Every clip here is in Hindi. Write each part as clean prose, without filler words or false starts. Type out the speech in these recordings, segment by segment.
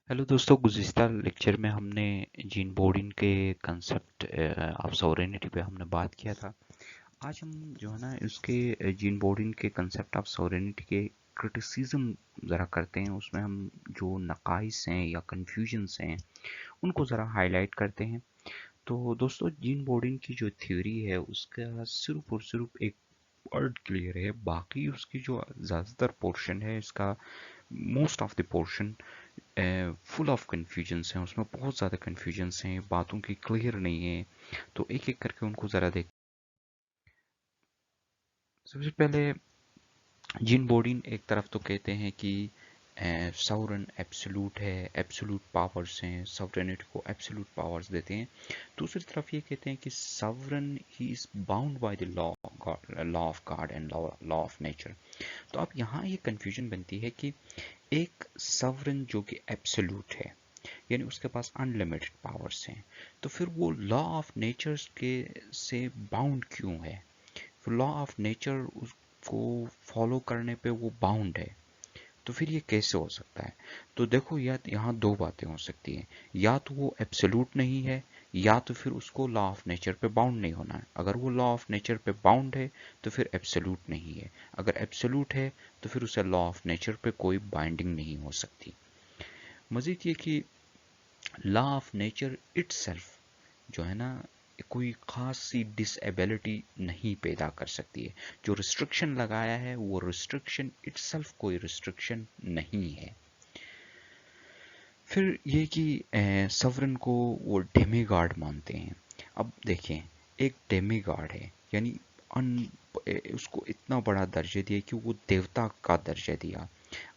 हेलो दोस्तों, गुज़िस्ता लेक्चर में हमने जीन बोर्डिन के कंसेप्ट ऑफ सॉवरेनिटी पे हमने बात किया था। आज हम जो है ना उसके जीन बोर्डिन के कंसेप्ट ऑफ सॉवरेनिटी के क्रिटिसिज्म ज़रा करते हैं। उसमें हम जो नकाइस हैं या कन्फ्यूजन्स हैं उनको ज़रा हाईलाइट करते हैं। तो दोस्तों, जीन बोर्डिन की जो थ्योरी है उसका सिर्फ और सिर्फ एक वर्ड क्लियर है, बाकी उसकी जो ज़्यादातर पोर्शन है इसका most of the portion full of confusions हैं। उसमें बहुत ज़्यादा कन्फ्यूजन्स हैं, बातों की क्लियर नहीं है। तो एक एक करके उनको ज़रा देख। सबसे पहले जीन बोर्डिन एक तरफ तो कहते हैं कि सॉवरेन एब्सोल्यूट है, एब्सोल्यूट पावर्स हैं, सॉवरेनिटी को एब्सोल्यूट पावर्स देते हैं। दूसरी तरफ ये कहते हैं कि sovereign he is bound by the law, law of God and law of nature. तो अब यहाँ ये कन्फ्यूजन बनती है कि एक सॉवरेन जो कि एब्सोल्यूट है, यानी उसके पास अनलिमिटेड पावर्स हैं, तो फिर वो लॉ ऑफ नेचर्स के से बाउंड क्यों है? लॉ ऑफ नेचर उसको फॉलो करने पे वो बाउंड है, तो फिर ये कैसे हो सकता है? तो देखो, या यहाँ दो बातें हो सकती हैं। या तो वो एब्सोल्यूट नहीं है, या तो फिर उसको लॉ ऑफ नेचर पे बाउंड नहीं होना है। अगर वो लॉ ऑफ नेचर पे बाउंड है तो फिर एब्सोल्यूट नहीं है। अगर एब्सोल्यूट है तो फिर उसे लॉ ऑफ नेचर पे कोई बाइंडिंग नहीं हो सकती। मजीद ये कि लॉ ऑफ नेचर इटसेल्फ जो है ना, कोई खास सी डिसेबिलिटी नहीं पैदा कर सकती है। जो रिस्ट्रिक्शन लगाया है वो रिस्ट्रिक्शन इटसेल्फ कोई रिस्ट्रिक्शन नहीं है। फिर ये कि सवरन को वो डेमीगॉड मानते हैं। अब देखें, एक डेमीगॉड है, यानी उसको इतना बड़ा दर्जा दिया कि वो देवता का दर्जा दिया।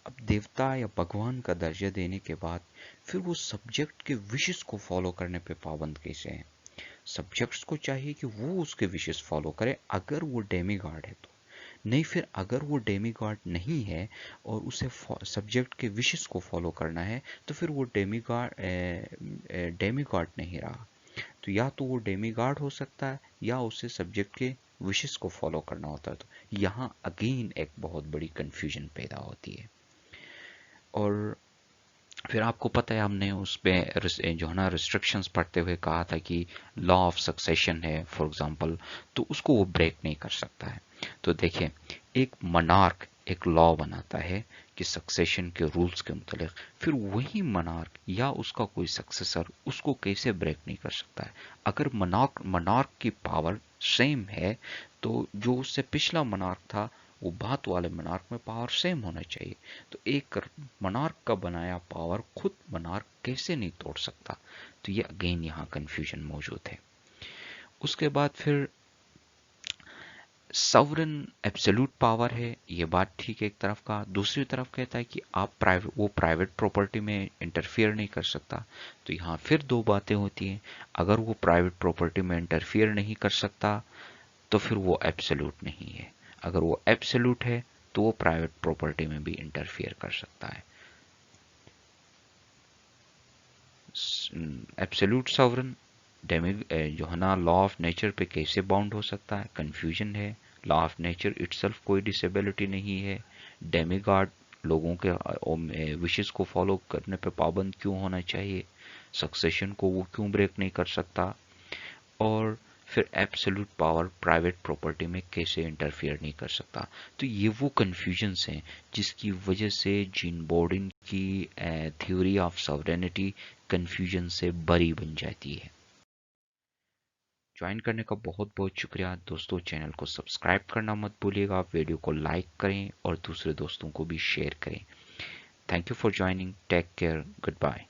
अब देवता या भगवान का दर्जा देने के बाद फिर वो सब्जेक्ट के विशेस को फॉलो करने पे पाबंद कैसे है? सब्जेक्ट्स को चाहिए कि वो उसके विशेस फॉलो करे अगर वो डेमीगॉड है तो। नहीं, फिर अगर वो डेमीगॉड नहीं है और उसे सब्जेक्ट के विशेस को फॉलो करना है, तो फिर वो डेमीगॉड नहीं रहा। तो या तो वो डेमीगॉड हो सकता है या उसे सब्जेक्ट के विशेस को फॉलो करना होता है। तो यहाँ अगेन एक बहुत बड़ी कंफ्यूजन पैदा होती है। और फिर आपको पता है, हमने उस पे जो है ना रिस्ट्रिक्शंस पढ़ते हुए कहा था कि लॉ ऑफ सक्सेशन है फॉर एग्जांपल, तो उसको वो ब्रेक नहीं कर सकता है। तो देखिए, एक मनार्क एक लॉ बनाता है कि सक्सेशन के रूल्स के मुतालिक, फिर वही मनार्क या उसका कोई सक्सेसर उसको कैसे ब्रेक नहीं कर सकता है? अगर मनार्क की पावर सेम है तो जो उससे पिछला मनार्क था वो बात वाले मनार्क में पावर सेम होना चाहिए। तो एक मनार्क का बनाया पावर खुद मनार्क कैसे नहीं तोड़ सकता? तो ये अगेन यहाँ कंफ्यूजन मौजूद है। उसके बाद फिर सॉवरेन एब्सोल्यूट पावर है, ये बात ठीक है एक तरफ का। दूसरी तरफ कहता है कि आप प्राइवेट प्रॉपर्टी में इंटरफियर नहीं कर सकता। तो यहाँ फिर दो बातें होती हैं। अगर वो प्राइवेट प्रॉपर्टी में इंटरफियर नहीं कर सकता तो फिर वो एब्सोल्यूट नहीं है। अगर वो एब्सोल्यूट है तो वो प्राइवेट प्रॉपर्टी में भी इंटरफियर कर सकता है। एब्सोल्यूट सॉवरेन जो है ना लॉ ऑफ नेचर पे कैसे बाउंड हो सकता है? कंफ्यूजन है। लॉ ऑफ नेचर इटसेल्फ कोई डिसेबिलिटी नहीं है। डेमीगॉड लोगों के विशेस को फॉलो करने पे पाबंद क्यों होना चाहिए? सक्सेशन को वो क्यों ब्रेक नहीं कर सकता? और फिर एब्सोल्यूट पावर प्राइवेट प्रॉपर्टी में कैसे इंटरफियर नहीं कर सकता? तो ये वो कंफ्यूजन्स हैं जिसकी वजह से जीन बोर्डिन की थ्योरी ऑफ सॉवरेनिटी कंफ्यूजन से बरी बन जाती है। ज्वाइन करने का बहुत बहुत शुक्रिया दोस्तों। चैनल को सब्सक्राइब करना मत भूलिएगा, वीडियो को लाइक करें और दूसरे दोस्तों को भी शेयर करें। Thank you for joining, take care, good bye.